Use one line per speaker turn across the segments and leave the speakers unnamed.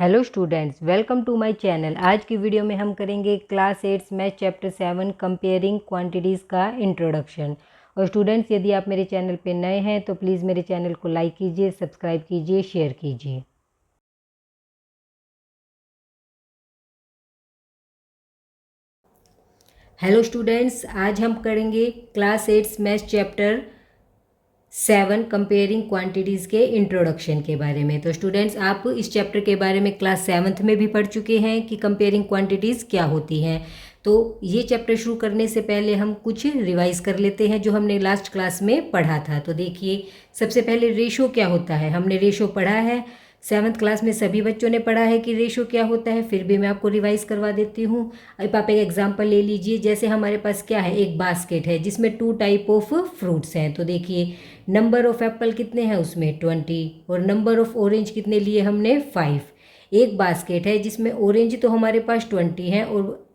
Hello students, welcome to my channel. आज की video में हम करेंगे class 8 math chapter 7 comparing quantities का इंट्रोडक्शन। और स्टूडेंट्स, यदि आप मेरे चैनल पे नए हैं तो प्लीज़ मेरे चैनल को लाइक कीजिए, सब्सक्राइब कीजिए, शेयर कीजिए। हेलो स्टूडेंट्स, आज हम करेंगे class 8 math chapter 7 comparing quantities के इंट्रोडक्शन के बारे में। तो स्टूडेंट्स, आप इस चैप्टर के बारे में क्लास 7th में भी पढ़ चुके हैं कि कंपेयरिंग क्वांटिटीज़ क्या होती हैं। तो ये चैप्टर शुरू करने से पहले हम कुछ रिवाइज कर लेते हैं जो हमने लास्ट क्लास में पढ़ा था। तो देखिए, सबसे पहले रेशो क्या होता है। हमने रेशो पढ़ा है, 7th क्लास में सभी बच्चों ने पढ़ा है कि रेशो क्या होता है। फिर भी मैं आपको रिवाइज करवा देती हूँ। अब आप एक एग्जांपल ले लीजिए। जैसे हमारे पास क्या है, एक बास्केट है जिसमें 2 टाइप ऑफ फ्रूट्स हैं। तो देखिए, नंबर ऑफ एप्पल कितने हैं उसमें 20, और नंबर ऑफ ऑरेंज कितने लिए हमने 5। एक बास्केट है जिसमें ऑरेंज तो हमारे पास 20 हैं और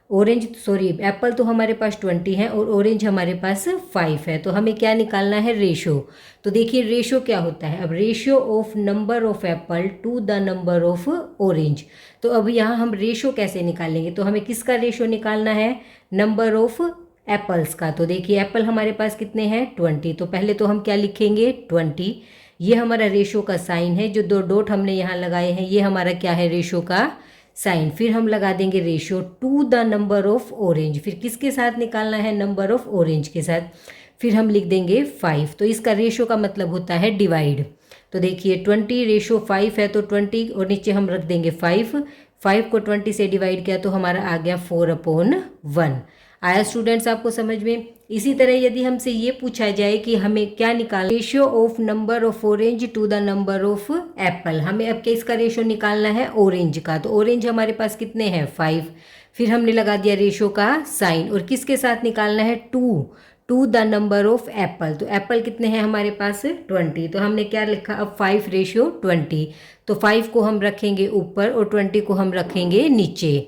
एप्पल तो हमारे पास 20 हैं और ऑरेंज हमारे पास 5 है। तो हमें क्या निकालना है, रेशो। तो देखिए, रेशो क्या होता है। अब ratio of number of apple to the number of orange. तो अब यहाँ हम रेशो कैसे निकालेंगे, तो हमें किसका रेशो निकालना है, नंबर ऑफ एप्पल्स का। तो देखिए, एप्पल हमारे पास कितने हैं 20। तो पहले तो हम क्या लिखेंगे 20। ये हमारा रेशो का साइन है। जो 2 डॉट हमने यहाँ लगाए हैं ये हमारा क्या है, रेशो का साइन। फिर हम लगा देंगे ratio two the number of orange. फिर किसके साथ निकालना है, नंबर ऑफ ऑरेंज के साथ। फिर हम लिख देंगे 5। तो इसका रेशियो का मतलब होता है डिवाइड। तो देखिए, 20 रेशियो 5 है तो 20 और नीचे हम रख देंगे 5। 5 को 20 से डिवाइड किया तो हमारा आ गया 4/1। आया स्टूडेंट्स आपको समझ में। इसी तरह यदि हमसे ये पूछा जाए कि हमें क्या निकालना, ratio of number of orange to the number of apple. हमें अब क्या इसका रेशियो निकालना है, ऑरेंज का। तो ऑरेंज हमारे पास कितने हैं 5। फिर हमने लगा दिया रेशियो का साइन, और किसके साथ निकालना है, to the number of apple. तो एप्पल कितने हैं हमारे पास 20। तो हमने क्या लिखा अब 5 रेशियो 20। तो 5 को हम रखेंगे ऊपर और 20 को हम रखेंगे नीचे।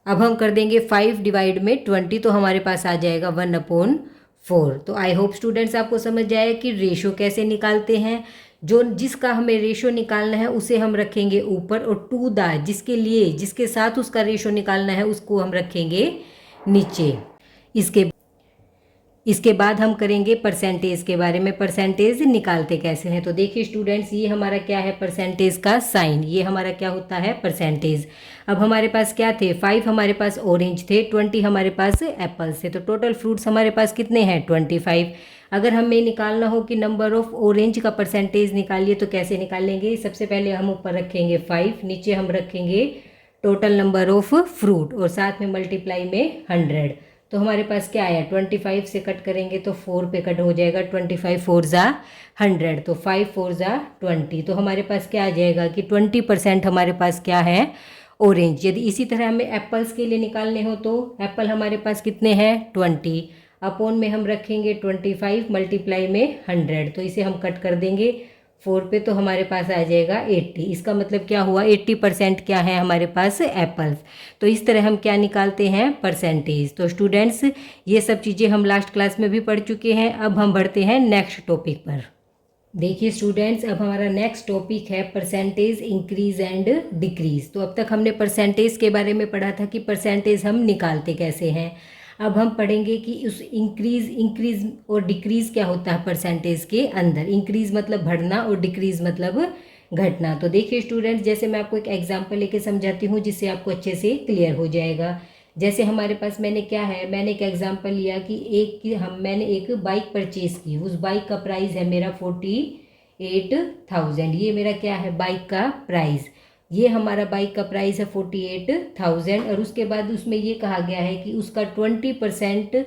अब हम कर देंगे 5 डिवाइड में 20, तो हमारे पास आ जाएगा 1/4। तो आई होप स्टूडेंट्स आपको समझ जाए कि रेशो कैसे निकालते हैं। जो जिसका हमें रेशो निकालना है उसे हम रखेंगे ऊपर, और टू द जिसके साथ उसका रेशो निकालना है उसको हम रखेंगे नीचे। इसके इसके बाद हम करेंगे परसेंटेज के बारे में। परसेंटेज निकालते कैसे हैं, तो देखिए स्टूडेंट्स, ये हमारा क्या है, परसेंटेज का साइन। ये हमारा क्या होता है, परसेंटेज। अब हमारे पास क्या थे, 5 हमारे पास ऑरेंज थे, 20 हमारे पास एप्पल्स थे। तो टोटल फ्रूट्स हमारे पास कितने हैं 25। अगर हमें निकालना हो कि नंबर ऑफ ऑरेंज का परसेंटेज निकालिए तो कैसे निकालेंगे। सबसे पहले हम ऊपर रखेंगे 5, नीचे हम रखेंगे टोटल नंबर ऑफ फ्रूट और साथ में मल्टीप्लाई में 100। तो हमारे पास क्या आया, 25 से कट करेंगे तो 4 पे कट हो जाएगा। 25 4 ज़ा 100, तो 5 4 ज़ा 20। तो हमारे पास क्या आ जाएगा कि 20% हमारे पास क्या है, ऑरेंज। यदि इसी तरह हमें एप्पल्स के लिए निकालने हो तो एप्पल हमारे पास कितने हैं 20। अपॉन में हम रखेंगे 25 मल्टीप्लाई में 100। तो इसे हम कट कर देंगे 4 पे, तो हमारे पास आ जाएगा 80। इसका मतलब क्या हुआ, 80% क्या है हमारे पास, एप्पल्स। तो इस तरह हम क्या निकालते हैं, परसेंटेज। तो स्टूडेंट्स, ये सब चीज़ें हम लास्ट क्लास में भी पढ़ चुके हैं। अब हम बढ़ते हैं नेक्स्ट टॉपिक पर। देखिए स्टूडेंट्स, अब हमारा नेक्स्ट टॉपिक है परसेंटेज इंक्रीज एंड डिक्रीज। तो अब तक हमने परसेंटेज के बारे में पढ़ा था कि परसेंटेज हम निकालते कैसे हैं। अब हम पढ़ेंगे कि उस इंक्रीज और डिक्रीज क्या होता है परसेंटेज के अंदर। इंक्रीज मतलब बढ़ना और डिक्रीज मतलब घटना। तो देखिए स्टूडेंट्स, जैसे मैं आपको एक एग्जांपल लेके समझाती हूँ जिससे आपको अच्छे से क्लियर हो जाएगा। जैसे हमारे पास मैंने एक एग्जांपल लिया कि मैंने एक बाइक परचेज की। उस बाइक का प्राइस है मेरा 48,000। ये मेरा क्या है, बाइक का प्राइस। ये हमारा बाइक का प्राइस है 48,000। और उसके बाद उसमें ये कहा गया है कि उसका 20%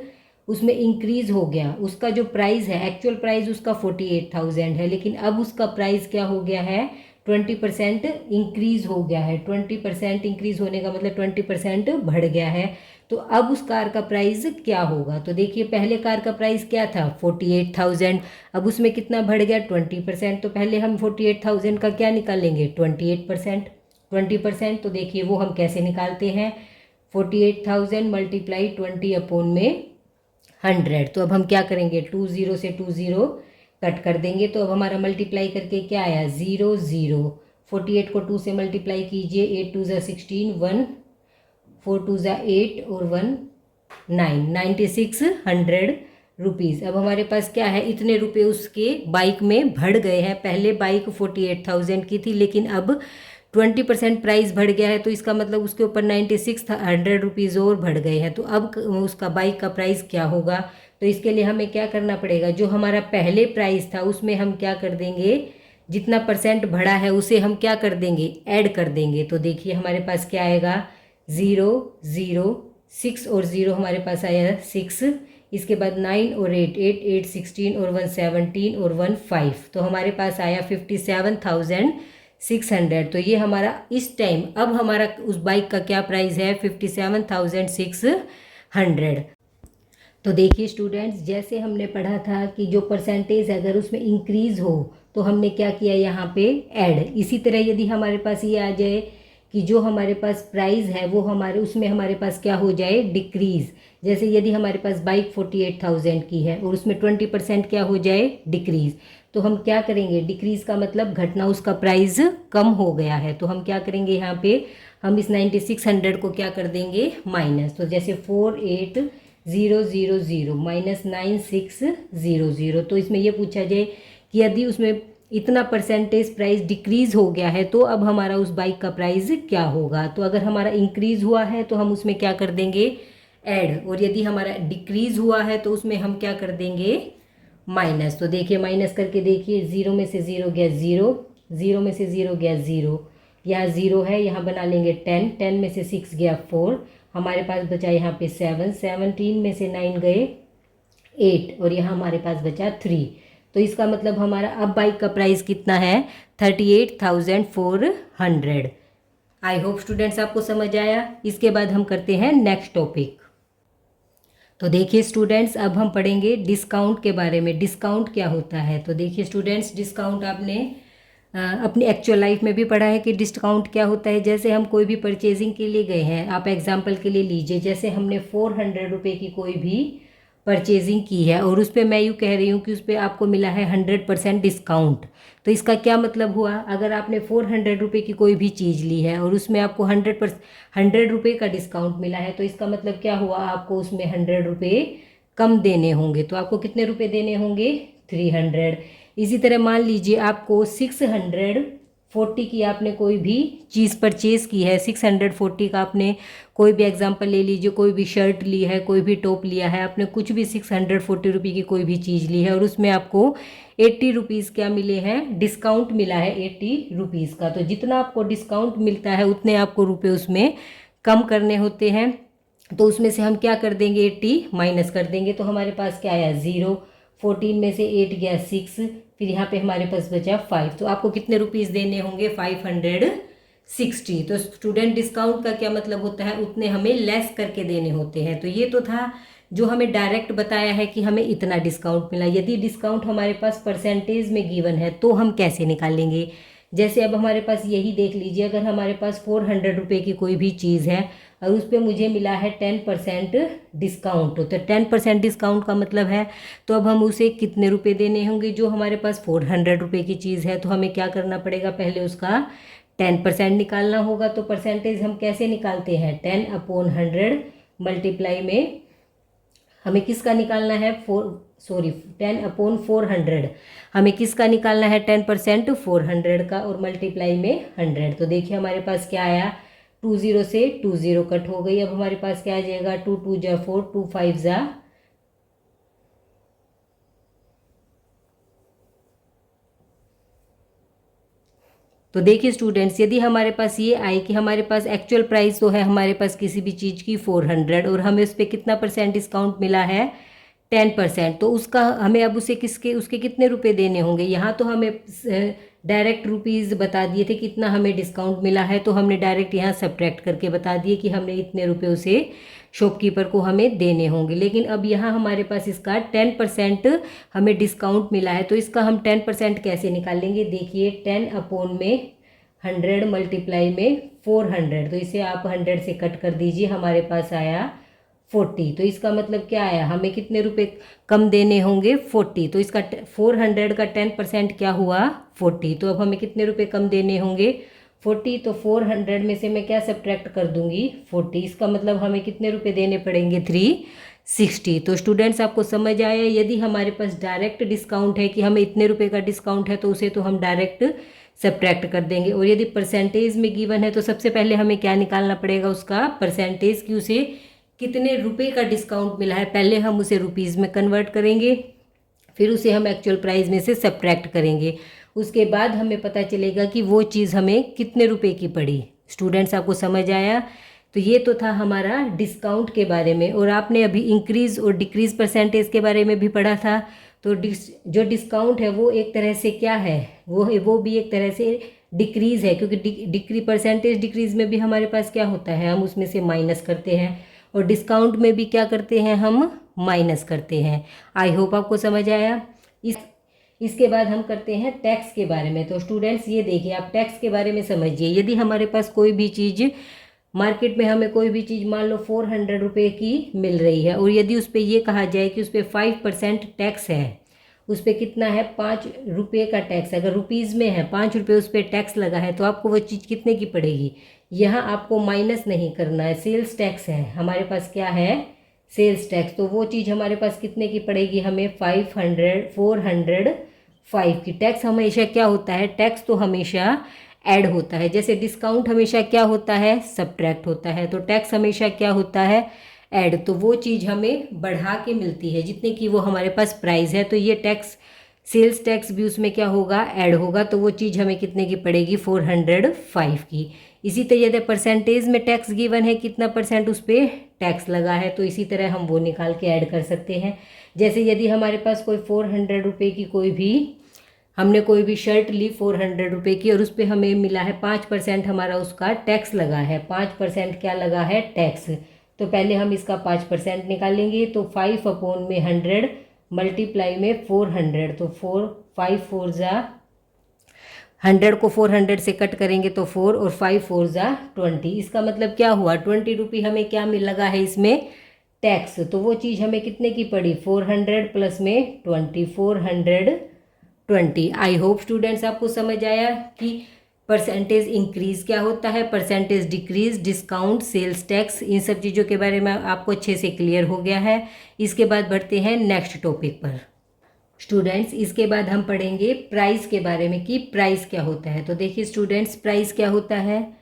उसमें इंक्रीज हो गया। उसका जो प्राइस है, एक्चुअल प्राइस उसका 48,000 है, लेकिन अब उसका प्राइस क्या हो गया है, 20% इंक्रीज हो गया है। 20% इंक्रीज होने का मतलब 20% बढ़ गया है। तो अब उस कार का प्राइस क्या होगा। तो देखिए, पहले कार का प्राइस क्या था 48,000। अब उसमें कितना बढ़ गया 20%। तो पहले हम 48,000 का क्या निकालेंगे, 28%। 20%। तो देखिए वो हम कैसे निकालते हैं, 48,000 मल्टीप्लाई 20/100। तो अब हम क्या करेंगे, 20 से 20 कट कर देंगे। तो अब हमारा मल्टीप्लाई करके क्या आया, 0 0। 48 को 2 से मल्टीप्लाई कीजिए, 8 2 ज़ा 16, 1 4 2 ज़ा 8 और 1 9, 9600 रुपीज़। अब हमारे पास क्या है, इतने रुपए उसके बाइक में बढ़ गए हैं। पहले बाइक 48,000 की थी, लेकिन अब 20% प्राइस बढ़ गया है, तो इसका मतलब उसके ऊपर 9600 रुपीज़ और बढ़ गए हैं। तो अब उसका बाइक का प्राइस क्या होगा, तो इसके लिए हमें क्या करना पड़ेगा, जो हमारा पहले प्राइस था उसमें हम क्या कर देंगे, जितना परसेंट बढ़ा है उसे हम क्या कर देंगे, ऐड कर देंगे। तो देखिए हमारे पास क्या आएगा, 0 0 6 और 0 हमारे पास आया 6, इसके बाद 9 और 8 8 8 16 और 1 17 और 1 5, तो हमारे पास आया 57,600। तो ये हमारा इस टाइम अब हमारा उस बाइक का क्या प्राइस है, 57,600। तो देखिए स्टूडेंट्स, जैसे हमने पढ़ा था कि जो परसेंटेज अगर उसमें इंक्रीज हो तो हमने क्या किया यहाँ पे ऐड। इसी तरह यदि हमारे पास ये आ जाए कि जो हमारे पास प्राइस है वो हमारे उसमें हमारे पास क्या हो जाए, डिक्रीज। जैसे यदि हमारे पास बाइक 48,000 की है और उसमें 20% क्या हो जाए, डिक्रीज, तो हम क्या करेंगे, डिक्रीज का मतलब घटना, उसका प्राइस कम हो गया है। तो हम क्या करेंगे यहाँ पे, हम इस 9600 को क्या कर देंगे, माइनस। तो जैसे 48,000 माइनस 9600, तो इसमें यह पूछा जाए कि यदि उसमें इतना परसेंटेज प्राइस डिक्रीज हो गया है तो अब हमारा उस बाइक का प्राइस क्या होगा। तो अगर हमारा इंक्रीज हुआ है तो हम उसमें क्या कर देंगे, ऐड, और यदि हमारा डिक्रीज हुआ है तो उसमें हम क्या कर देंगे, माइनस। तो देखिए माइनस करके देखिए, 0 में से 0 गया 0, 0 में से 0 गया 0, यहाँ 0 है, यहाँ बना लेंगे 10, 10 में से 6 गया 4, हमारे पास बचा यहाँ पे 7, 17 में से 9 गए 8 और यहाँ हमारे पास बचा 3। तो इसका मतलब हमारा अब बाइक का प्राइस कितना है, 38,400। आई होप स्टूडेंट्स आपको समझ आया। इसके बाद हम करते हैं नेक्स्ट टॉपिक। तो देखिए स्टूडेंट्स, अब हम पढ़ेंगे डिस्काउंट के बारे में। डिस्काउंट क्या होता है, तो देखिए स्टूडेंट्स, डिस्काउंट आपने अपनी एक्चुअल लाइफ में भी पढ़ा है कि डिस्काउंट क्या होता है। जैसे हम कोई भी परचेजिंग के लिए गए हैं, आप एग्जांपल के लिए लीजिए, जैसे हमने 400 रुपये की कोई भी परचेजिंग की है और उस पर मैं यूँ कह रही हूँ कि उस पर आपको मिला है 100% डिस्काउंट। तो इसका क्या मतलब हुआ, अगर आपने 400 रुपये की कोई भी चीज़ ली है और उसमें आपको 100 रुपये का डिस्काउंट मिला है, तो इसका मतलब क्या हुआ, आपको उसमें 100 रुपये कम देने होंगे। तो आपको कितने रुपये देने होंगे, 300। इसी तरह मान लीजिए आपको 640 की आपने कोई भी चीज़ परचेज़ की है, 640 का आपने कोई भी एग्जांपल ले लीजिए, कोई भी शर्ट ली है, कोई भी टॉप लिया है, आपने कुछ भी 640 रुपये की कोई भी चीज़ ली है और उसमें आपको 80 रुपीज़ क्या मिले हैं, डिस्काउंट मिला है 80 रुपीज़ का। तो जितना आपको डिस्काउंट मिलता है उतने आपको रुपये उसमें कम करने होते हैं। तो उसमें से हम क्या कर देंगे, 80 माइनस कर देंगे। तो हमारे पास क्या आया, 0, 14 में से 8 गया 6, फिर यहाँ पे हमारे पास बचा 5। तो आपको कितने रुपीज़ देने होंगे, 560। तो स्टूडेंट डिस्काउंट का क्या मतलब होता है, उतने हमें लेस करके देने होते हैं। तो ये तो था जो हमें डायरेक्ट बताया है कि हमें इतना डिस्काउंट मिला। यदि डिस्काउंट हमारे पास परसेंटेज में गिवन है तो हम कैसे निकालेंगे। जैसे अब हमारे पास यही देख लीजिए, अगर हमारे पास 400 रुपये की कोई भी चीज़ है और उस पर मुझे मिला है 10% डिस्काउंट, तो 10% डिस्काउंट का मतलब है, तो अब हम उसे कितने रुपए देने होंगे, जो हमारे पास 400 रुपये की चीज़ है, तो हमें क्या करना पड़ेगा, पहले उसका 10% निकालना होगा। तो परसेंटेज हम कैसे निकालते हैं, 10/100 मल्टीप्लाई में हमें किसका निकालना है, 10/400 हमें किसका निकालना है, 10% 400 का और मल्टीप्लाई में 100। तो देखिए हमारे पास क्या आया, 20 से 20 कट हो गई। अब हमारे पास क्या आ जाएगा, 2 2 जा 4, 2 5 जा, तो देखिए स्टूडेंट्स, यदि हमारे पास ये आए कि हमारे पास एक्चुअल प्राइस तो है हमारे पास किसी भी चीज़ की 400 और हमें उस पर कितना परसेंट डिस्काउंट मिला है, 10%, तो उसका हमें अब उसके कितने रुपए देने होंगे। यहाँ तो हमें डायरेक्ट रुपीज़ बता दिए थे कितना हमें डिस्काउंट मिला है, तो हमने डायरेक्ट यहाँ सब्ट्रैक्ट करके बता दिए कि हमने इतने रुपए उसे शॉपकीपर को हमें देने होंगे। लेकिन अब यहाँ हमारे पास इसका 10% हमें डिस्काउंट मिला है, तो इसका हम 10% कैसे निकालेंगे। देखिए 10/100 मल्टीप्लाई में 400, तो इसे आप 100 से कट कर दीजिए, हमारे पास आया 40। तो इसका मतलब क्या आया, हमें कितने रुपए कम देने होंगे 40। तो इसका 400 का 10% क्या हुआ 40। तो अब हमें कितने रुपए कम देने होंगे 40। तो 400 में से मैं क्या सब्ट्रैक्ट कर दूंगी 40। इसका मतलब हमें कितने रुपए देने पड़ेंगे 360। तो स्टूडेंट्स आपको समझ आया, यदि हमारे पास डायरेक्ट डिस्काउंट है कि हमें इतने रुपए का डिस्काउंट है तो उसे तो हम डायरेक्ट सब्ट्रैक्ट कर देंगे। और यदि परसेंटेज में गिवन है तो सबसे पहले हमें क्या निकालना पड़ेगा, उसका परसेंटेज की उसे कितने रुपए का डिस्काउंट मिला है, पहले हम उसे रुपीज़ में कन्वर्ट करेंगे, फिर उसे हम एक्चुअल प्राइस में से सब्ट्रैक्ट करेंगे। उसके बाद हमें पता चलेगा कि वो चीज़ हमें कितने रुपए की पड़ी। स्टूडेंट्स आपको समझ आया। तो ये तो था हमारा डिस्काउंट के बारे में। और आपने अभी इंक्रीज और डिक्रीज परसेंटेज के बारे में भी पढ़ा था। तो जो डिस्काउंट है वो एक तरह से क्या है, वो भी एक तरह से डिक्रीज है, क्योंकि परसेंटेज डिक्रीज में भी हमारे पास क्या होता है, हम उसमें से माइनस करते हैं, और डिस्काउंट में भी क्या करते हैं, हम माइनस करते हैं। आई होप आपको समझ आया। इसके बाद हम करते हैं टैक्स के बारे में। तो स्टूडेंट्स ये देखिए, आप टैक्स के बारे में समझिए। यदि हमारे पास कोई भी चीज़ मार्केट में, हमें कोई भी चीज़ मान लो 400 रुपये की मिल रही है, और यदि उस पर ये कहा जाए कि उस पर 5% टैक्स है, उस पर कितना है 5 रुपये का टैक्स, अगर रुपीज़ में है 5 रुपये उस पर टैक्स लगा है, तो आपको वो चीज़ कितने की पड़ेगी। यहाँ आपको माइनस नहीं करना है, सेल्स टैक्स है हमारे पास, क्या है सेल्स टैक्स। तो वो चीज़ हमारे पास कितने की पड़ेगी, हमें 405 की। टैक्स हमेशा क्या होता है, टैक्स तो हमेशा ऐड होता है, जैसे डिस्काउंट हमेशा क्या होता है सब्ट्रैक्ट होता है, तो टैक्स हमेशा क्या होता है ऐड। तो वो चीज़ हमें बढ़ा के मिलती है जितने की वो हमारे पास प्राइस है, तो ये टैक्स सेल्स टैक्स भी उसमें क्या होगा ऐड होगा, तो वो चीज़ हमें कितने की पड़ेगी 405 की। इसी तरह परसेंटेज में टैक्स गिवन है, कितना परसेंट उस पर टैक्स लगा है, तो इसी तरह हम वो निकाल के ऐड कर सकते हैं। जैसे यदि हमारे पास कोई 400 रुपये की हमने कोई भी शर्ट ली 400 रुपये की, और उस पर हमें मिला है 5% हमारा उसका टैक्स लगा है, 5% क्या लगा है टैक्स। तो पहले हम इसका 5% निकालेंगे, तो 5/100 मल्टीप्लाई में 400, तो 5 4 जा 100 को 400 से कट करेंगे तो 4, और 5 4 जा 20। इसका मतलब क्या हुआ 20 रुपये हमें क्या मिल लगा है इसमें टैक्स। तो वो चीज़ हमें कितने की पड़ी 400 प्लस में 20, 420। आई होप स्टूडेंट्स आपको समझ आया कि परसेंटेज इंक्रीज क्या होता है, percentage decrease, discount, sales tax, इन सब चीज़ों के बारे में आपको अच्छे से क्लियर हो गया है। इसके बाद बढ़ते हैं नेक्स्ट टॉपिक पर। स्टूडेंट्स इसके बाद हम पढ़ेंगे प्राइस के बारे में कि प्राइस क्या होता है। तो देखिए स्टूडेंट्स, प्राइस क्या होता है,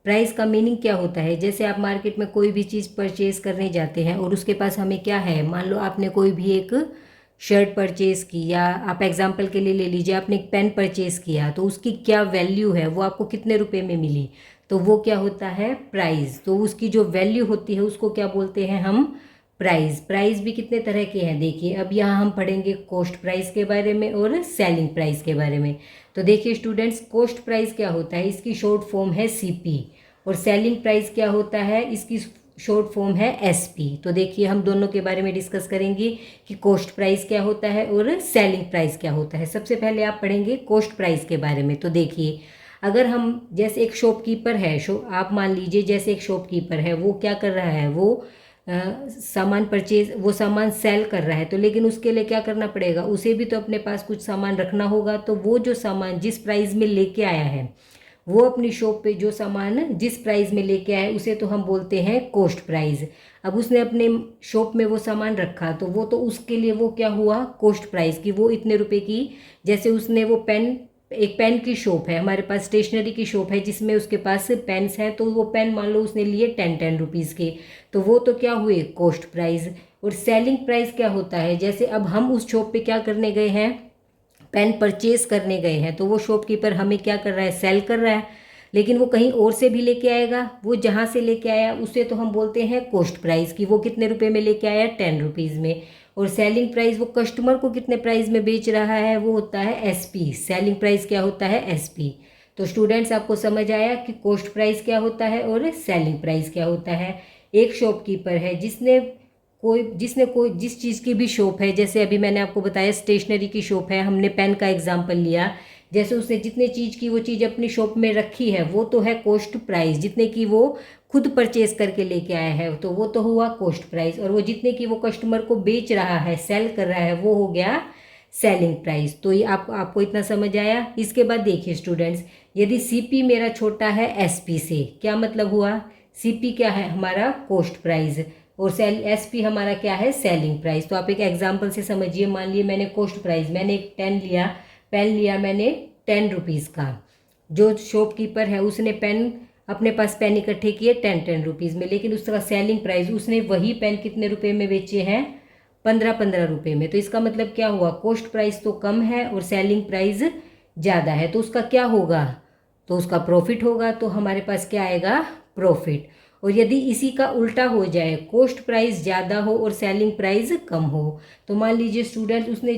प्राइस का मीनिंग क्या होता है। जैसे आप मार्केट में कोई भी चीज़ परचेज करने जाते हैं और उसके पास हमें क्या है, मान लो आपने कोई भी एक शर्ट परचेज़ की, या आप एग्जांपल के लिए ले लीजिए आपने एक पेन परचेज़ किया, तो उसकी क्या वैल्यू है, वो आपको कितने रुपए में मिली, तो वो क्या होता है प्राइस। तो उसकी जो वैल्यू होती है उसको क्या बोलते हैं हम प्राइस। प्राइस भी कितने तरह के हैं देखिए, अब यहाँ हम पढ़ेंगे कॉस्ट प्राइस के बारे में और सेलिंग प्राइस के बारे में। तो देखिए स्टूडेंट्स, कॉस्ट प्राइस क्या होता है, इसकी शॉर्ट फॉर्म है सीपी, और सेलिंग प्राइस क्या होता है, इसकी शॉर्ट फॉर्म है एसपी। तो देखिए हम दोनों के बारे में डिस्कस करेंगे कि कॉस्ट प्राइस क्या होता है और सेलिंग प्राइस क्या होता है। सबसे पहले आप पढ़ेंगे कॉस्ट प्राइस के बारे में। तो देखिए अगर हम जैसे एक शॉपकीपर है, आप मान लीजिए जैसे एक शॉपकीपर है, वो क्या कर रहा है, वो सामान परचेज, वो सामान सेल कर रहा है, तो लेकिन उसके लिए क्या करना पड़ेगा, उसे भी तो अपने पास कुछ सामान रखना होगा। तो वो जो सामान जिस प्राइस में लेके आया है, वो अपनी शॉप पे जो सामान जिस प्राइस में लेके आए उसे तो हम बोलते हैं कॉस्ट प्राइस। अब उसने अपने शॉप में वो सामान रखा, तो वो तो उसके लिए वो क्या हुआ कॉस्ट प्राइस की, वो इतने रुपए की। जैसे उसने वो पेन, एक पेन की शॉप है हमारे पास, स्टेशनरी की शॉप है जिसमें उसके पास पेन्स हैं, तो वो पेन मान लो उसने लिए 10 रुपीज़ के, तो वो तो क्या हुए कॉस्ट प्राइस। और सेलिंग प्राइस क्या होता है, जैसे अब हम उस शॉप पे क्या करने गए हैं, पेन परचेज करने गए हैं, तो वो शॉपकीपर हमें क्या कर रहा है सेल कर रहा है, लेकिन वो कहीं और से भी लेके आएगा, वो जहाँ से लेके आया उसे तो हम बोलते हैं कॉस्ट प्राइस की, वो कितने रुपए में लेके आया 10 रुपीज़ में। और सेलिंग प्राइस वो कस्टमर को कितने प्राइस में बेच रहा है, वो होता है एसपी। सेलिंग प्राइस क्या होता है एसपी। तो स्टूडेंट्स आपको समझ आया कि कॉस्ट प्राइस क्या होता है और सेलिंग प्राइस क्या होता है। एक शॉपकीपर है जिसने कोई जिस चीज़ की भी शॉप है, जैसे अभी मैंने आपको बताया स्टेशनरी की शॉप है, हमने पेन का एग्जांपल लिया, जैसे उसने जितने चीज़ की वो चीज़ अपनी शॉप में रखी है वो तो है कॉस्ट प्राइस, जितने की वो खुद परचेज करके लेके आया है तो वो तो हुआ कॉस्ट प्राइस, और वो जितने की वो कस्टमर को बेच रहा है, सेल कर रहा है, वो हो गया सेलिंग प्राइस। तो ये आपको इतना समझ आया। इसके बाद देखिए स्टूडेंट्स, यदि सीपी मेरा छोटा है एसपी से, क्या मतलब हुआ, सीपी क्या है हमारा कॉस्ट प्राइस और एसपी हमारा क्या है सेलिंग प्राइस। तो आप एक एग्जांपल से समझिए, मान लिए मैंने कॉस्ट प्राइस, मैंने एक पेन लिया मैंने 10 रुपीज़ का, जो शॉपकीपर है उसने पेन अपने पास पेन इकट्ठे किए 10 रुपीज़ में, लेकिन उसका सेलिंग प्राइस उसने वही पेन कितने रुपए में बेचे हैं, 15 रुपए में। तो इसका मतलब क्या हुआ, कॉस्ट प्राइस तो कम है और सेलिंग प्राइस ज़्यादा है, तो उसका क्या होगा, तो उसका प्रॉफिट होगा। तो हमारे पास क्या आएगा, प्रॉफिट। और यदि इसी का उल्टा हो जाए, कॉस्ट प्राइस ज़्यादा हो और सेलिंग प्राइस कम हो, तो मान लीजिए स्टूडेंट उसने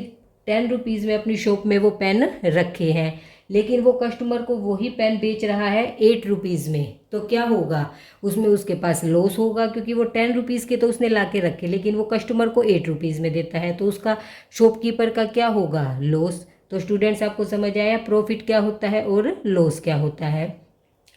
10 रुपीज़ में अपनी शॉप में वो पेन रखे हैं, लेकिन वो कस्टमर को वही पेन बेच रहा है 8 रुपीज़ में, तो क्या होगा, उसमें उसके पास लॉस होगा, क्योंकि वो 10 रुपीज़ के तो उसने ला के रखे, लेकिन वो कस्टमर को 8 रुपीज़ में देता है, तो उसका शॉपकीपर का क्या होगा, लॉस। तो स्टूडेंट्स आपको समझ आया प्रॉफिट क्या होता है और लॉस क्या होता है।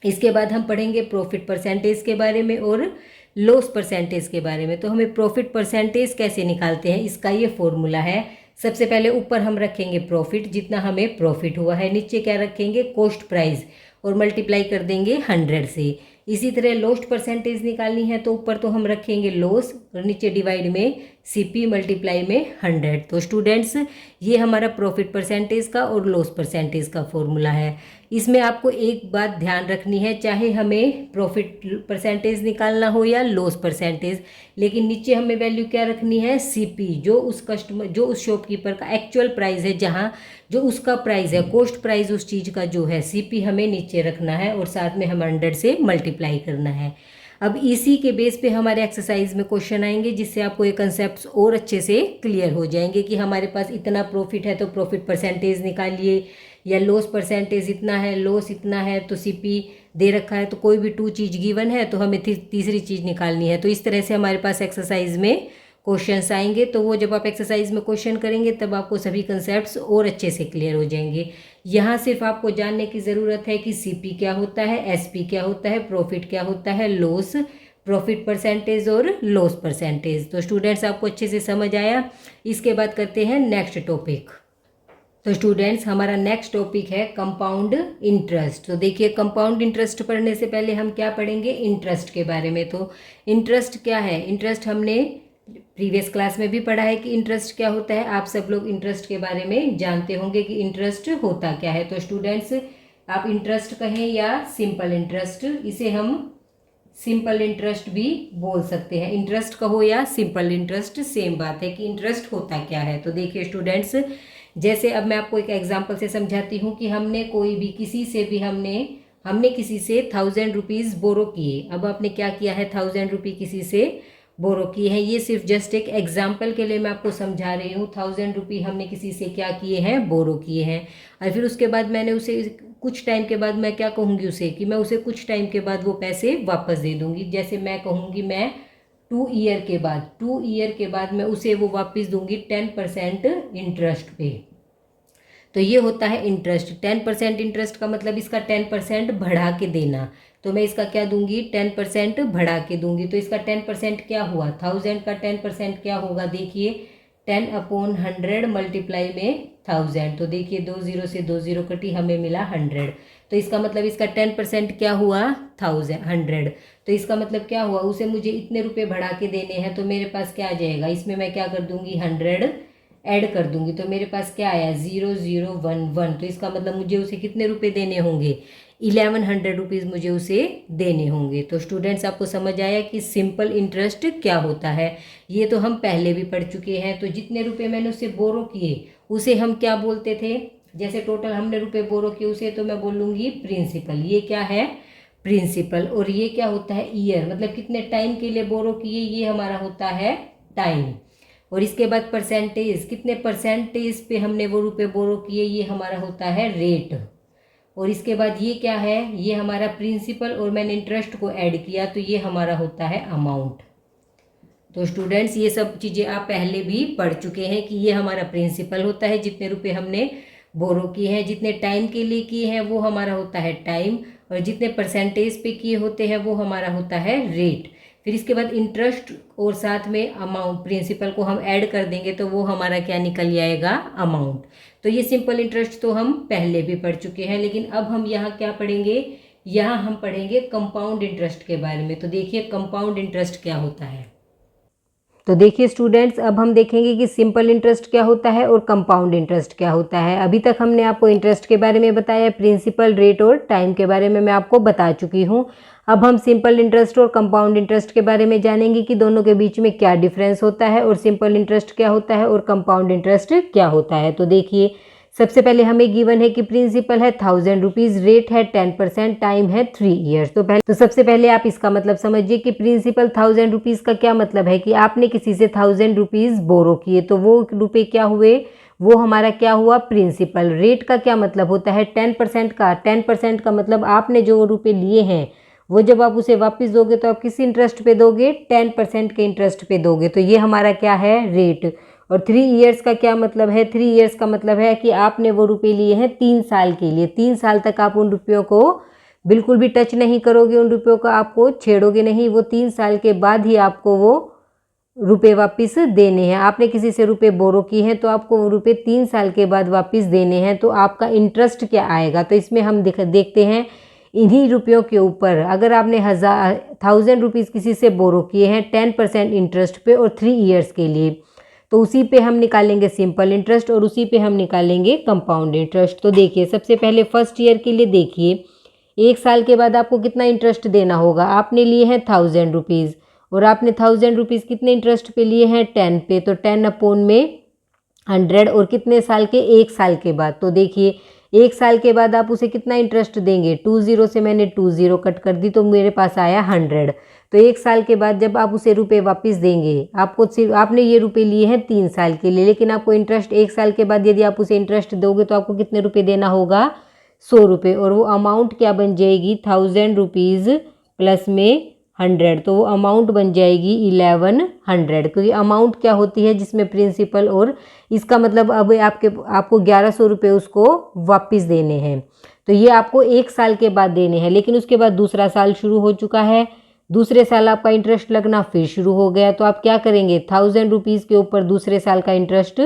इसके बाद हम पढ़ेंगे प्रॉफिट परसेंटेज के बारे में और लॉस परसेंटेज के बारे में। तो हमें प्रॉफिट परसेंटेज कैसे निकालते हैं, इसका ये फॉर्मूला है। सबसे पहले ऊपर हम रखेंगे प्रॉफिट, जितना हमें प्रॉफिट हुआ है, नीचे क्या रखेंगे, कॉस्ट प्राइस, और मल्टीप्लाई कर देंगे 100 से। इसी तरह लॉस्ट परसेंटेज निकालनी है तो ऊपर तो हम रखेंगे लॉस और नीचे डिवाइड में सीपी मल्टीप्लाई में 100। तो स्टूडेंट्स ये हमारा प्रॉफिट परसेंटेज का और लॉस परसेंटेज का फॉर्मूला है। इसमें आपको एक बात ध्यान रखनी है, चाहे हमें प्रॉफिट परसेंटेज निकालना हो या लॉस परसेंटेज, लेकिन नीचे हमें वैल्यू क्या रखनी है, सीपी, जो उस शॉपकीपर का एक्चुअल प्राइस है, जहाँ जो उसका प्राइस है, कॉस्ट प्राइस उस चीज़ का जो है, सीपी हमें नीचे रखना है और साथ में हम 100 से मल्टीप्लाई करना है। अब इसी के बेस पे हमारे एक्सरसाइज में क्वेश्चन आएंगे, जिससे आपको ये कंसेप्ट और अच्छे से क्लियर हो जाएंगे कि हमारे पास इतना प्रॉफिट है तो प्रॉफिट परसेंटेज निकालिए, या लॉस परसेंटेज इतना है, लॉस इतना है, तो सीपी दे रखा है, तो कोई भी 2 चीज़ गिवन है तो हमें तीसरी चीज़ निकालनी है। तो इस तरह से हमारे पास एक्सरसाइज में क्वेश्चंस आएंगे। तो वो जब आप एक्सरसाइज में क्वेश्चन करेंगे तब आपको सभी कंसेप्ट्स और अच्छे से क्लियर हो जाएंगे। यहाँ सिर्फ आपको जानने की ज़रूरत है कि सीपी क्या होता है, एसपी क्या होता है, प्रॉफिट क्या होता है, लॉस, प्रॉफिट परसेंटेज और लॉस परसेंटेज। तो स्टूडेंट्स आपको अच्छे से समझ आया। इसके बाद करते हैं नेक्स्ट टॉपिक। तो स्टूडेंट्स हमारा नेक्स्ट टॉपिक है कंपाउंड इंटरेस्ट। तो देखिए कंपाउंड इंटरेस्ट पढ़ने से पहले हम क्या पढ़ेंगे, इंटरेस्ट के बारे में। तो इंटरेस्ट क्या है, इंटरेस्ट हमने प्रीवियस क्लास में भी पढ़ा है कि इंटरेस्ट क्या होता है। आप सब लोग इंटरेस्ट के बारे में जानते होंगे कि इंटरेस्ट होता क्या है। तो स्टूडेंट्स आप इंटरेस्ट कहें या सिंपल इंटरेस्ट, इसे हम सिंपल इंटरेस्ट भी बोल सकते हैं। इंटरेस्ट कहो या सिंपल इंटरेस्ट सेम बात है कि इंटरेस्ट होता क्या है। तो देखिए स्टूडेंट्स, जैसे अब मैं आपको एक एग्जांपल से समझाती हूँ कि हमने कोई भी किसी से भी हमने किसी से 1000 रुपीज़ बोरो किए। अब आपने क्या किया है, 1000 रुपये किसी से बोरो किए हैं। ये सिर्फ जस्ट एक एग्जाम्पल के लिए मैं आपको समझा रही हूँ। 1000 रुपये हमने किसी से क्या किए हैं, बोरो किए हैं। और फिर उसके बाद मैंने उसे कुछ टाइम के बाद मैं क्या कहूँगी उसे, कि मैं उसे कुछ टाइम के बाद वो पैसे वापस दे दूँगी। जैसे मैं कहूँगी मैं 2 ईयर के बाद मैं उसे वो वापस दूँगी 10% इंटरेस्ट पे। तो ये होता है इंटरेस्ट। 10% इंटरेस्ट का मतलब इसका 10% बढ़ा के देना। तो मैं इसका क्या दूंगी, 10% बढ़ा के दूंगी। तो इसका 10% क्या हुआ, 1000 का 10% क्या होगा, देखिए 10/100 मल्टीप्लाई में 1000। तो देखिए 2 0 से 2 0 कटी, हमें मिला 100। तो इसका मतलब इसका 10% क्या हुआ, 100। तो इसका मतलब क्या हुआ, उसे मुझे इतने रुपए बढ़ा के देने हैं। तो मेरे पास क्या आ जाएगा, इसमें मैं क्या कर दूंगी, 100 ऐड कर दूंगी। तो मेरे पास क्या आया, 0011। तो इसका मतलब मुझे उसे कितने रुपए देने होंगे, 1100 रुपीज़ मुझे उसे देने होंगे। तो स्टूडेंट्स आपको समझ आया कि सिंपल इंटरेस्ट क्या होता है। ये तो हम पहले भी पढ़ चुके हैं। तो जितने रुपए मैंने उससे बोरो किए उसे हम क्या बोलते थे, जैसे टोटल हमने रुपए बोरो किए उसे तो मैं बोलूँगी प्रिंसिपल। ये क्या है, प्रिंसिपल। और ये क्या होता है, ईयर, मतलब कितने टाइम के लिए बोरो किए, ये हमारा होता है टाइम। और इसके बाद परसेंटेज, कितने परसेंटेज पे हमने वो रुपए बोरो किए, ये हमारा होता है रेट। और इसके बाद ये क्या है, ये हमारा प्रिंसिपल, और मैंने इंटरेस्ट को ऐड किया तो ये हमारा होता है अमाउंट। तो स्टूडेंट्स ये सब चीज़ें आप पहले भी पढ़ चुके हैं कि ये हमारा प्रिंसिपल होता है, जितने रुपए हमने बोरो किए हैं, जितने टाइम के लिए किए हैं वो हमारा होता है टाइम, और जितने परसेंटेज पे किए होते हैं वो हमारा होता है रेट। फिर इसके बाद इंटरेस्ट और साथ में अमाउंट प्रिंसिपल को हम ऐड कर देंगे तो वो हमारा क्या निकल आएगा, अमाउंट। तो ये सिंपल इंटरेस्ट तो हम पहले भी पढ़ चुके हैं, लेकिन अब हम यहाँ क्या पढ़ेंगे, यहाँ हम पढ़ेंगे कंपाउंड इंटरेस्ट के बारे में। तो देखिए कंपाउंड इंटरेस्ट क्या होता है। तो देखिए स्टूडेंट्स, अब हम देखेंगे कि सिंपल इंटरेस्ट क्या होता है और कंपाउंड इंटरेस्ट क्या होता है। अभी तक हमने आपको इंटरेस्ट के बारे में बताया, प्रिंसिपल, रेट और टाइम के बारे में मैं आपको बता चुकी हूँ। अब हम सिंपल इंटरेस्ट और कंपाउंड इंटरेस्ट के बारे में जानेंगे कि दोनों के बीच में क्या डिफरेंस होता है और सिंपल इंटरेस्ट क्या होता है और कंपाउंड इंटरेस्ट क्या होता है। तो देखिए सबसे पहले हमें गिवन है कि प्रिंसिपल है 1000 रुपीज़, रेट है 10%, टाइम है 3 ईयर्स। तो सबसे पहले आप इसका मतलब समझिए कि प्रिंसिपल 1000 रुपीज़ का क्या मतलब है कि आपने किसी से 1000 रुपीज़ बोरो किए, तो वो रुपये क्या हुए, वो हमारा क्या हुआ, प्रिंसिपल। रेट का क्या मतलब होता है, 10% का। 10% का मतलब आपने जो रुपये लिए हैं वो जब आप उसे वापस दोगे तो आप किस इंटरेस्ट पे दोगे, 10% के इंटरेस्ट पे दोगे। तो ये हमारा क्या है, रेट। और 3 ईयर्स का क्या मतलब है, 3 ईयर्स का मतलब है कि आपने वो रुपए लिए हैं 3 साल के लिए। 3 साल तक आप उन रुपयों को बिल्कुल भी टच नहीं करोगे, उन रुपयों को आपको छेड़ोगे नहीं। वो 3 साल के बाद ही आपको वो रुपए वापस देने हैं। आपने किसी से रुपए बोरो किए हैं तो आपको वो रुपए 3 साल के बाद वापस देने हैं। तो आपका इंटरेस्ट क्या आएगा, तो इसमें हम देखते हैं इन्हीं रुपयों के ऊपर। अगर आपने 1000 रुपीज़ किसी से बोरो किए हैं 10% इंटरेस्ट पे और 3 ईयर्स के लिए, तो उसी पे हम निकालेंगे सिंपल इंटरेस्ट और उसी पे हम निकालेंगे कंपाउंड इंटरेस्ट। तो देखिए सबसे पहले फर्स्ट ईयर के लिए देखिए, 1 साल के बाद आपको कितना इंटरेस्ट देना होगा। आपने लिए हैं 1000 रुपीज़ और आपने 1000 रुपीज़ कितने इंटरेस्ट पे लिए हैं, 10 पे। तो 10 अपॉन में 100 और कितने साल के, 1 साल के बाद। तो देखिए 1 साल के बाद आप उसे कितना इंटरेस्ट देंगे, 20 से मैंने 20 कट कर दी तो मेरे पास आया 100। तो 1 साल के बाद जब आप उसे रुपए वापस देंगे, आपको सिर्फ आपने ये रुपए लिए हैं 3 साल के लिए, लेकिन आपको इंटरेस्ट 1 साल के बाद यदि आप उसे इंटरेस्ट दोगे तो आपको कितने रुपए देना होगा, 100 रुपये। और वो अमाउंट क्या बन जाएगी, 1000 रुपीज़ प्लस में 100, तो वो अमाउंट बन जाएगी 1100। क्योंकि अमाउंट क्या होती है जिसमें प्रिंसिपल, और इसका मतलब अब आपको 1100 रुपये उसको वापस देने हैं। तो ये आपको 1 साल के बाद देने हैं, लेकिन उसके बाद दूसरा साल शुरू हो चुका है, दूसरे साल आपका इंटरेस्ट लगना फिर शुरू हो गया। तो आप क्या करेंगे, 1000 रुपीज़ के ऊपर दूसरे साल का इंटरेस्ट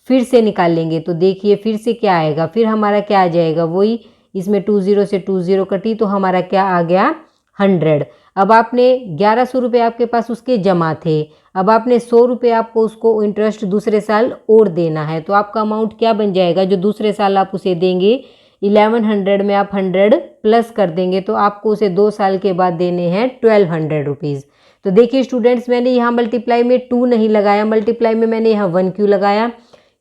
फिर से निकाल लेंगे। तो देखिए फिर से क्या आएगा, फिर हमारा क्या आ जाएगा, वही इसमें 20 से 20 कटी तो हमारा क्या आ गया, 100। अब आपने 1100 रुपये आपके पास उसके जमा थे, अब आपने 100 रुपये आपको उसको इंटरेस्ट दूसरे साल और देना है। तो आपका अमाउंट क्या बन जाएगा, जो दूसरे साल आप उसे देंगे 1100 में आप 100 प्लस कर देंगे तो आपको उसे 2 साल के बाद देने हैं 1200 रुपीज़। तो देखिए स्टूडेंट्स, मैंने यहाँ मल्टीप्लाई में 2 नहीं लगाया, मल्टीप्लाई में मैंने यहाँ 1 क्यों लगाया,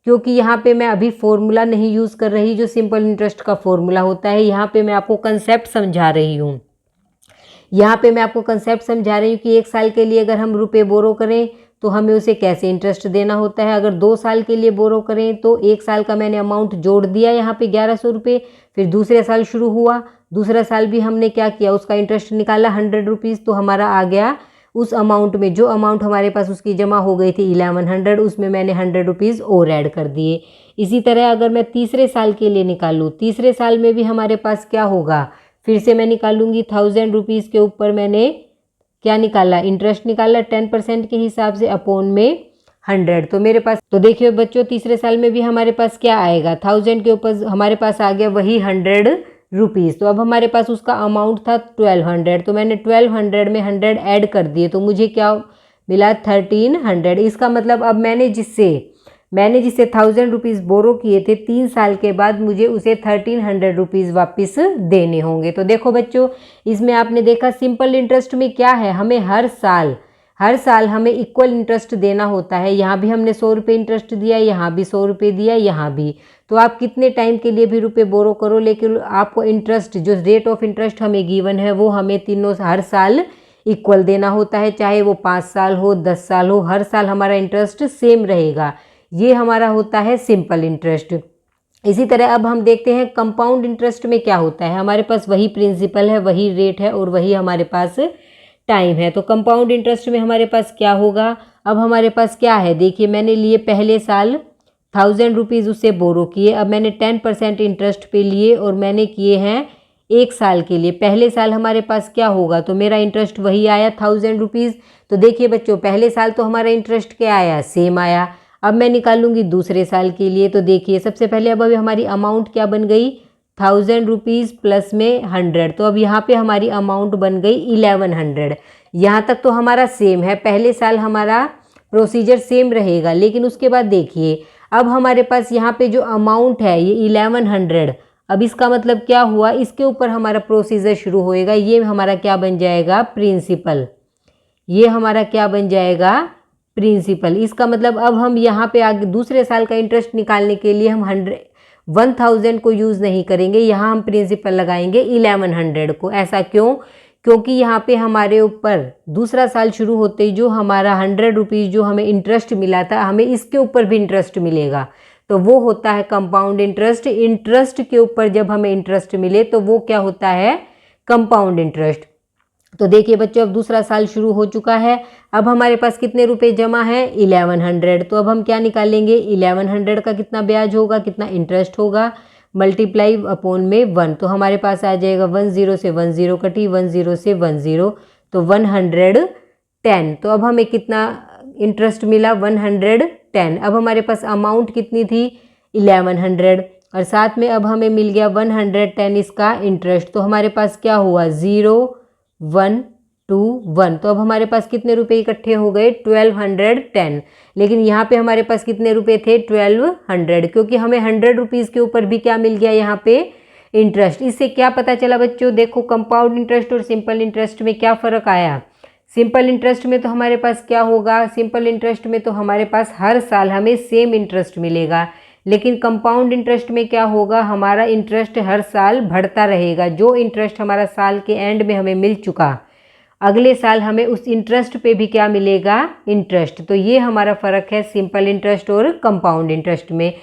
क्योंकि यहाँ पे मैं अभी फॉर्मूला नहीं यूज़ कर रही जो सिंपल इंटरेस्ट का फॉर्मूला होता है। यहाँ पे मैं आपको कंसेप्ट समझा रही हूँ। यहाँ पे मैं आपको कंसेप्ट समझा रही हूँ कि 1 साल के लिए अगर हम रुपए बोरो करें तो हमें उसे कैसे इंटरेस्ट देना होता है। अगर 2 साल के लिए बोरो करें तो 1 साल का मैंने अमाउंट जोड़ दिया यहाँ पे 1100 रुपये, फिर दूसरे साल शुरू हुआ, दूसरा साल भी हमने क्या किया, उसका इंटरेस्ट निकाला 100 रुपीज़। तो हमारा आ गया उस अमाउंट में, जो अमाउंट हमारे पास उसकी जमा हो गई थी 1100, उसमें मैंने 100 रुपीज़ और ऐड कर दिए। इसी तरह अगर मैं तीसरे साल के लिए निकालूँ, तीसरे साल में भी हमारे पास क्या होगा, फिर से मैं निकालूंगी 1000 रुपीज़ के ऊपर मैंने क्या निकाला, इंटरेस्ट निकाला 10% के हिसाब से अपॉन में 100। तो मेरे पास, तो देखिए बच्चों तीसरे साल में भी हमारे पास क्या आएगा, 1000 के ऊपर हमारे पास आ गया वही 100 रुपीज़। तो अब हमारे पास उसका अमाउंट था 1200, तो मैंने 1200 में 100 ऐड कर दिए तो मुझे क्या मिला, 1300। इसका मतलब अब मैंने जिससे 1000 रुपीज़ बोरो किए थे 3 साल के बाद मुझे उसे 1300 रुपीज़ वापस देने होंगे। तो देखो बच्चों, इसमें आपने देखा सिंपल इंटरेस्ट में क्या है, हमें हर साल हमें इक्वल इंटरेस्ट देना होता है। यहाँ भी हमने 100 रुपये इंटरेस्ट दिया, यहाँ भी 100 रुपये दिया, यहाँ भी। तो आप कितने टाइम के लिए भी रुपये बोरो करो, लेकिन आपको इंटरेस्ट, जो रेट ऑफ इंटरेस्ट हमें गिवन है वो हमें तीनों हर साल इक्वल देना होता है, चाहे वो 5 साल हो 10 साल हो, हर साल हमारा इंटरेस्ट सेम रहेगा। ये हमारा होता है सिंपल इंटरेस्ट। इसी तरह अब हम देखते हैं कंपाउंड इंटरेस्ट में क्या होता है। हमारे पास वही प्रिंसिपल है, वही रेट है और वही हमारे पास टाइम है। तो कंपाउंड इंटरेस्ट में हमारे पास क्या होगा, अब हमारे पास क्या है, देखिए मैंने लिए पहले साल 1000 रुपीज़ उससे बोरो किए, अब मैंने 10% इंटरेस्ट पे लिए और मैंने किए हैं 1 साल के लिए। पहले साल हमारे पास क्या होगा, तो मेरा इंटरेस्ट वही आया 1000 रुपीज़। तो देखिए बच्चों, पहले साल तो हमारा इंटरेस्ट क्या आया, सेम आया। अब मैं निकालूंगी दूसरे साल के लिए। तो देखिए सबसे पहले अब अभी हमारी अमाउंट क्या बन गई, 1000 रुपीज़ प्लस में 100। तो अब यहाँ पे हमारी अमाउंट बन गई 1100। यहाँ तक तो हमारा सेम है, पहले साल हमारा प्रोसीजर सेम रहेगा। लेकिन उसके बाद देखिए अब हमारे पास यहाँ पे जो अमाउंट है ये 1100, अब इसका मतलब क्या हुआ, इसके ऊपर हमारा प्रोसीजर शुरू होएगा। ये हमारा क्या बन जाएगा, प्रिंसिपल। ये हमारा क्या बन जाएगा, प्रिंसिपल। इसका मतलब अब हम यहाँ पे आगे दूसरे साल का इंटरेस्ट निकालने के लिए हम 1000 को यूज़ नहीं करेंगे, यहाँ हम प्रिंसिपल लगाएंगे 1100 को। ऐसा क्यों, क्योंकि यहाँ पे हमारे ऊपर दूसरा साल शुरू होते ही जो हमारा 100 रुपीज़ जो हमें इंटरेस्ट मिला था, हमें इसके ऊपर भी इंटरेस्ट मिलेगा। तो वो होता है कंपाउंड इंटरेस्ट। इंटरेस्ट के ऊपर जब हमें इंटरेस्ट मिले तो वो क्या होता है, कंपाउंड इंटरेस्ट। तो देखिए बच्चों, अब दूसरा साल शुरू हो चुका है। अब हमारे पास कितने रुपए जमा है, 1100। तो अब हम क्या निकालेंगे, 1100 का कितना ब्याज होगा, कितना इंटरेस्ट होगा, मल्टीप्लाई अपॉन में 1। तो हमारे पास आ जाएगा 10 से 10 कटी, 10 से 10, तो 110। तो अब हमें कितना इंटरेस्ट मिला, 110। अब हमारे पास अमाउंट कितनी थी, 1100, और साथ में अब हमें मिल गया 110 इसका इंटरेस्ट। तो हमारे पास क्या हुआ, 0 1 2 1। तो अब हमारे पास कितने रुपए इकट्ठे हो गए, 1210। लेकिन यहाँ पे हमारे पास कितने रुपए थे, 1200, क्योंकि हमें 100 रुपीज़ के ऊपर भी क्या मिल गया यहाँ पे, इंटरेस्ट। इससे क्या पता चला बच्चों, देखो कंपाउंड इंटरेस्ट और सिंपल इंटरेस्ट में क्या फ़र्क आया। सिंपल इंटरेस्ट में तो हमारे पास क्या होगा, सिंपल इंटरेस्ट में तो हमारे पास हर साल हमें सेम इंटरेस्ट मिलेगा। लेकिन कंपाउंड इंटरेस्ट में क्या होगा, हमारा इंटरेस्ट हर साल बढ़ता रहेगा। जो इंटरेस्ट हमारा साल के एंड में हमें मिल चुका, अगले साल हमें उस इंटरेस्ट पे भी क्या मिलेगा, इंटरेस्ट। तो ये हमारा फ़र्क है सिंपल इंटरेस्ट और कंपाउंड इंटरेस्ट में।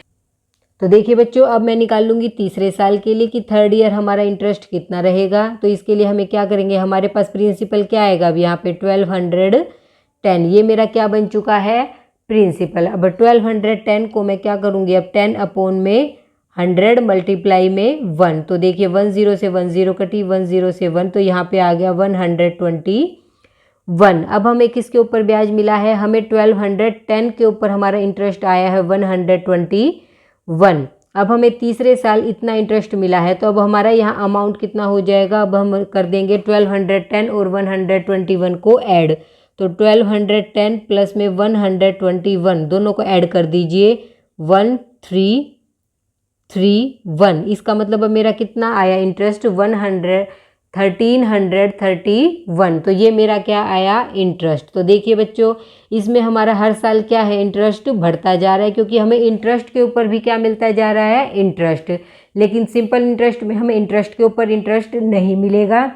तो देखिए बच्चों, अब मैं निकाल लूँगी तीसरे साल के लिए कि थर्ड ईयर हमारा इंटरेस्ट कितना रहेगा। तो इसके लिए हमें क्या करेंगे, हमारे पास प्रिंसिपल क्या आएगा, अब यहाँ पे 1210, ये मेरा क्या बन चुका है, प्रिंसिपल। अब 1210 को मैं क्या करूँगी, अब 10 अपॉन में 100 मल्टीप्लाई में 1। तो देखिए 10 से 10 कटी, 10 से 1, तो यहाँ पे आ गया 121। अब हमें किसके ऊपर ब्याज मिला है, हमें 1210 के ऊपर हमारा इंटरेस्ट आया है 121। अब हमें तीसरे साल इतना इंटरेस्ट मिला है। तो अब हमारा यहाँ अमाउंट कितना हो जाएगा, अब हम कर देंगे 1210 और 121 को ऐड। तो 1210 प्लस में 121 दोनों को ऐड कर दीजिए, 1331। इसका मतलब अब मेरा कितना आया इंटरेस्ट, 1331। तो ये मेरा क्या आया, इंटरेस्ट। तो देखिए बच्चों, इसमें हमारा हर साल क्या है, इंटरेस्ट बढ़ता जा रहा है, क्योंकि हमें इंटरेस्ट के ऊपर भी क्या मिलता जा रहा है, इंटरेस्ट। लेकिन सिंपल इंटरेस्ट में हमें इंटरेस्ट के ऊपर इंटरेस्ट नहीं मिलेगा,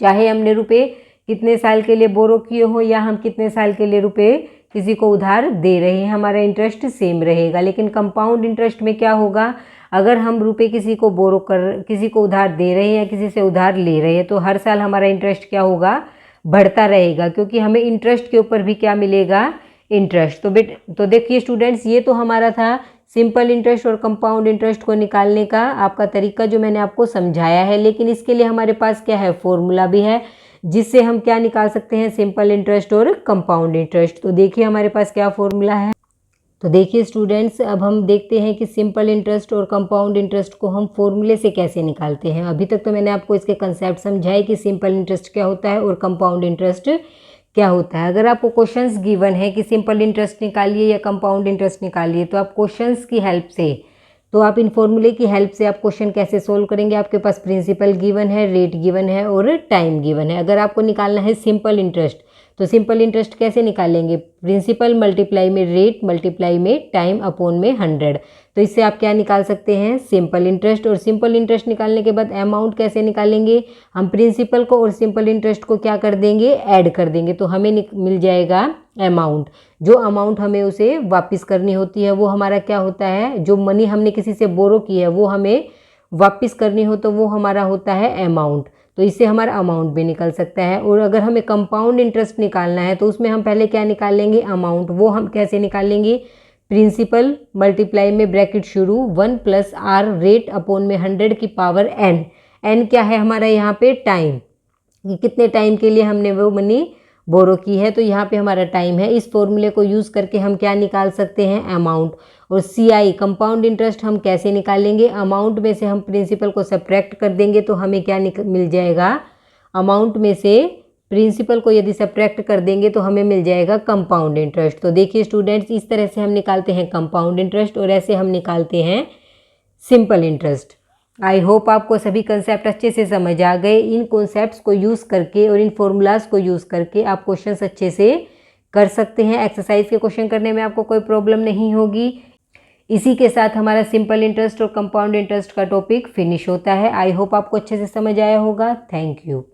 चाहे हमने रुपए कितने साल के लिए बोरो किए हो या हम कितने साल के लिए रुपए किसी को उधार दे रहे हैं, हमारा इंटरेस्ट सेम रहेगा। लेकिन कंपाउंड इंटरेस्ट में क्या होगा, अगर हम रुपए किसी को किसी को उधार दे रहे हैं या किसी से उधार ले रहे हैं, तो हर साल हमारा इंटरेस्ट क्या होगा, बढ़ता रहेगा, क्योंकि हमें इंटरेस्ट के ऊपर भी क्या मिलेगा, इंटरेस्ट। तो देखिए स्टूडेंट्स, ये तो हमारा था सिंपल इंटरेस्ट और कंपाउंड इंटरेस्ट को निकालने का आपका तरीका जो मैंने आपको समझाया है। लेकिन इसके लिए हमारे पास क्या है, फॉर्मूला भी है, जिससे हम क्या निकाल सकते हैं, सिंपल इंटरेस्ट और कंपाउंड इंटरेस्ट। तो देखिए हमारे पास क्या फॉर्मूला है। तो देखिए स्टूडेंट्स, अब हम देखते हैं कि सिंपल इंटरेस्ट और कंपाउंड इंटरेस्ट को हम फॉर्मूले से कैसे निकालते हैं। अभी तक तो मैंने आपको इसके कंसेप्ट समझाए कि सिंपल इंटरेस्ट क्या होता है और कंपाउंड इंटरेस्ट क्या होता है। अगर आपको क्वेश्चंस गिवन है कि सिंपल इंटरेस्ट निकालिए या कंपाउंड इंटरेस्ट निकालिए, तो आप क्वेश्चंस की हेल्प से, तो आप इन फॉर्मूले की हेल्प से आप क्वेश्चन कैसे सोल्व करेंगे। आपके पास प्रिंसिपल गिवन है, रेट गिवन है और टाइम गिवन है। अगर आपको निकालना है सिंपल इंटरेस्ट, तो सिंपल इंटरेस्ट कैसे निकालेंगे, प्रिंसिपल मल्टीप्लाई में रेट मल्टीप्लाई में टाइम अपॉन में 100। तो इससे आप क्या निकाल सकते हैं, सिंपल इंटरेस्ट। और सिंपल इंटरेस्ट निकालने के बाद अमाउंट कैसे निकालेंगे, हम प्रिंसिपल को और सिंपल इंटरेस्ट को क्या कर देंगे, ऐड कर देंगे, तो हमें मिल जाएगा अमाउंट। जो अमाउंट हमें उसे वापस करनी होती है वो हमारा क्या होता है, जो मनी हमने किसी से बोरो की है वो हमें वापस करनी हो तो वो हमारा होता है अमाउंट। तो इससे हमारा अमाउंट भी निकल सकता है। और अगर हमें कंपाउंड इंटरेस्ट निकालना है तो उसमें हम पहले क्या निकालेंगे, अमाउंट। वो हम कैसे निकालेंगे, प्रिंसिपल मल्टीप्लाई में ब्रैकेट शुरू 1 + r रेट अपॉन में 100 की पावर n। एन क्या है हमारा यहाँ पे टाइम, कि कितने टाइम के लिए हमने वो मनी बोरो की है, तो यहाँ पे हमारा टाइम है। इस फॉर्मूले को यूज़ करके हम क्या निकाल सकते हैं, अमाउंट। और सी आई कंपाउंड इंटरेस्ट हम कैसे निकालेंगे, अमाउंट में से हम प्रिंसिपल को सब्ट्रैक्ट कर देंगे तो हमें क्या मिल जाएगा, अमाउंट में से प्रिंसिपल को यदि सब्ट्रैक्ट कर देंगे तो हमें मिल जाएगा कंपाउंड इंटरेस्ट। तो देखिए स्टूडेंट्स, इस तरह से हम निकालते हैं कंपाउंड इंटरेस्ट और ऐसे हम निकालते हैं सिंपल इंटरेस्ट। आई होप आपको सभी कंसेप्ट अच्छे से समझ आ गए। इन कॉन्सेप्ट्स को यूज़ करके और इन फॉर्मूलाज को यूज़ करके आप क्वेश्चंस अच्छे से कर सकते हैं। एक्सरसाइज के क्वेश्चन करने में आपको कोई प्रॉब्लम नहीं होगी। इसी के साथ हमारा सिंपल इंटरेस्ट और कंपाउंड इंटरेस्ट का टॉपिक फिनिश होता है। आई होप आपको अच्छे से समझ आया होगा। Thank you.